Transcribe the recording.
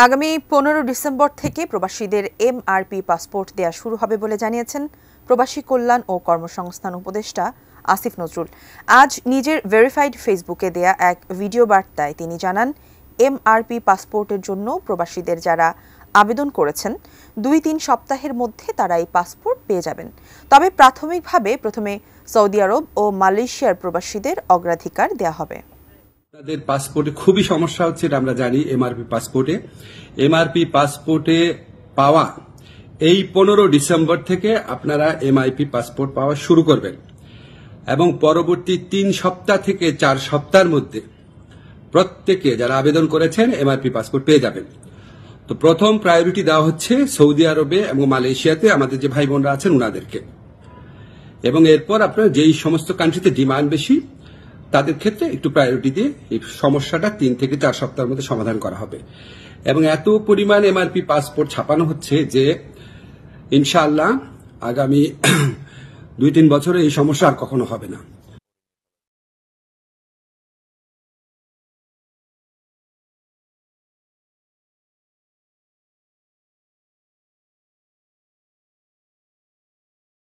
আগামী 15 ডিসেম্বর থেকে প্রবাসীদের এমআরপি পাসপোর্ট দেয়া শুরু হবে বলে জানিয়েছেন প্রবাসী কল্যাণ ও কর্মসংস্থান উপদেষ্টা আসিফ নজরুল। আজ নিজের ভেরিফাইড ফেসবুকে দেয়া এক ভিডিও বার্তায় তিনি জানান, এমআরপি পাসপোর্টের জন্য প্রবাসীদের যারা আবেদন করেছেন 2-3 সপ্তাহের মধ্যে তারা এই পাসপোর্ট পেয়ে যাবেন। তবে প্রাথমিকভাবে প্রথমে সৌদি আরব ও মালয়েশিয়ার প্রবাসীদের অগ্রাধিকার দেয়া হবে। তাদের পাসপোর্টে খুবই সমস্যা হচ্ছে, এটা আমরা জানি। এমআরপি পাসপোর্টে পাওয়া এই 15 ডিসেম্বর থেকে আপনারা এমআরপি পাসপোর্ট পাওয়া শুরু করবেন এবং পরবর্তী 3 সপ্তাহ থেকে 4 সপ্তাহের মধ্যে প্রত্যেকে যারা আবেদন করেছেন এমআরপি পাসপোর্ট পেয়ে যাবেন। তো প্রথম প্রায়োরিটি দেওয়া হচ্ছে সৌদি আরবে এবং মালয়েশিয়াতে আমাদের যে ভাই বোনরা আছেন ওনাদেরকে, এবং এরপর আপনার যেই সমস্ত কান্ট্রিতে ডিমান্ড বেশি তাদের ক্ষেত্রে একটু প্রায়োরিটি দিয়ে এই সমস্যাটা 3 থেকে 4 সপ্তাহের মধ্যে সমাধান করা হবে। এবং এত পরিমাণ এমআরপি পাসপোর্ট ছাপানো হচ্ছে যে ইনশাআল্লাহ আগামী 2-3 বছরে এই সমস্যা আর কখনো হবে না।